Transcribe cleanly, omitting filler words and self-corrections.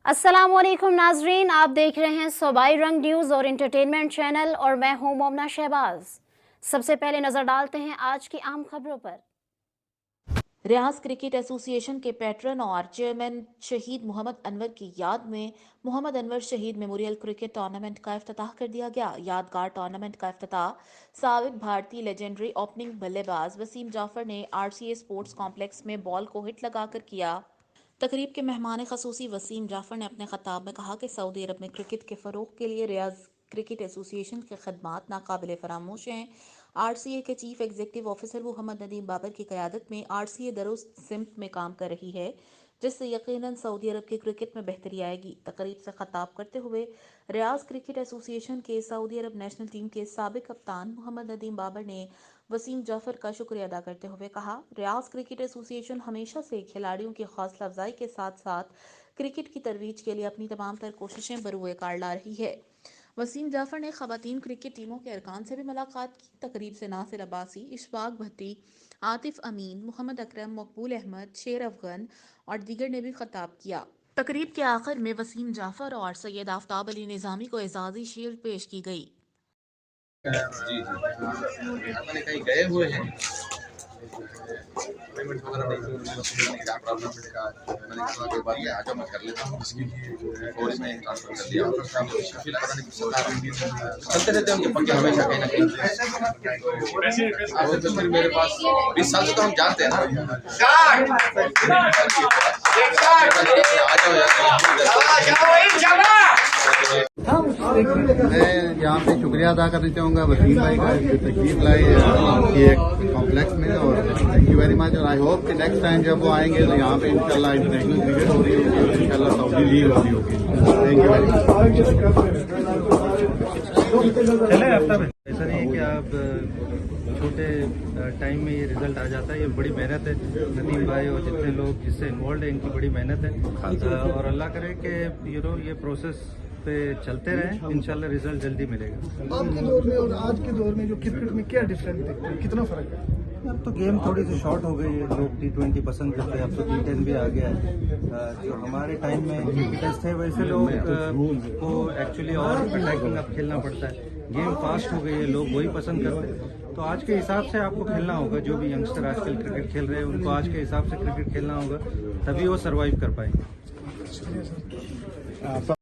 अस्सलामुअलैकुम नाजरीन, आप देख रहे हैं सूबाई रंग न्यूज़ और इंटरटेनमेंट चैनल और मैं हूं मोमना शहबाज। सबसे पहले नजर डालते हैं आज की आम खबरों पर। रियाज क्रिकेट एसोसिएशन के पैट्रन और चेयरमैन शहीद मोहम्मद अनवर की याद में मोहम्मद अनवर शहीद मेमोरियल क्रिकेट टूर्नामेंट का इफ्तिताह कर दिया गया। यादगार टूर्नामेंट का इफ्तिताह साबिक भारतीय लेजेंडरी ओपनिंग बल्लेबाज वसीम जाफर ने आरसीए स्पोर्ट्स कॉम्प्लेक्स में बॉल को हिट लगाकर किया। तकरीब के मेहमान खसूसी वसीम जाफर ने अपने खताब में कहा कि सऊदी अरब में क्रिकेट के फ़रोग के लिए रियाज क्रिकेट एसोसिएशन की खदमात नाकाबिल फरामोश हैं। आरसीए के chief executive officer Mohammad Nadeem Babar की क़यादत में आरसीए दरुस्त सिमत में काम कर रही है, जिससे यकीनन सऊदी अरब की क्रिकेट में बेहतरी आएगी। तकरीब से खताब करते हुए रियाज क्रिकेट एसोसिएशन के सऊदी अरब नेशनल टीम के साबिक कप्तान मोहम्मद नदीम बाबर ने वसीम जाफर का शुक्रिया अदा करते हुए कहा, रियाज क्रिकेट एसोसिएशन हमेशा से खिलाड़ियों की हौसला अफजाई के साथ साथ क्रिकेट की तरवीज के लिए अपनी तमाम तर कोशिशें बरूए कार ला रही है। वसीम जाफर ने खवातीन क्रिकेट टीमों के अरकान से भी मुलाकात की। तकरीब से नासिर अब्बासी, इशफाक भट्टी, आतिफ अमीन, मोहम्मद अकरम, मकबूल अहमद, शेर अफगन और दीगर ने भी खताब किया। तकरीब के आखिर में वसीम जाफर और सैयद आफ्ताब अली निज़ामी को एजाजी शील्ड पेश की गई। जी, मैंने कहीं गए हुए हैं पेमेंट वगैरह नहीं, क्या प्रॉब्लम है? मैंने कहा कोई बात नहीं, आ जाओ मैं कर लेता हूँ। और इसमें ट्रांसफर कर दिया। फिर पता नहीं चलते रहते हैं उनके पंखे हमेशा कहीं ना कहीं। और तो फिर मेरे पास 20 साल से तो हम जानते हैं ना। मैं यहाँ पे शुक्रिया अदा करना चाहूँगा वसीम भाई का तशरीफ लाए ये कॉम्प्लेक्स में, और थैंक यू वेरी मच। और आई होप कि नेक्स्ट टाइम जब वो आएंगे तो यहाँ पे इंशाल्लाह इंटरनेशनल क्रिकेट हो रही होगी और इंशाल्लाह सऊदी लीग हो रही होगी। Thank you very much. ऐसा नहीं है कि आप छोटे टाइम में ये रिजल्ट आ जाता है। ये बड़ी मेहनत है, नदीम भाई और जितने लोग जिससे इन्वॉल्व है इनकी बड़ी मेहनत है। और अल्लाह करे कि ये प्रोसेस पे चलते रहें, इंशाल्लाह रिजल्ट जल्दी मिलेगा। आपके दौर में और आज के दौर में जो क्रिकेट में क्या डिफरेंस देखते हैं, कितना फर्क है? अब तो गेम थोड़ी सी शॉर्ट हो गई है, लोग T20 पसंद करते हैं, अब तो T10 भी आ गया है। जो हमारे टाइम में क्रिकेटर्स थे वैसे लोग को एक्चुअली और अटैकिंग अब खेलना पड़ता है। गेम फास्ट हो गई है, लोग वही पसंद करते हैं। तो आज के हिसाब से आपको खेलना होगा। जो भी यंगस्टर आजकल क्रिकेट खेल रहे हैं उनको आज के हिसाब से क्रिकेट खेलना होगा, तभी वो सर्वाइव कर पाएंगे।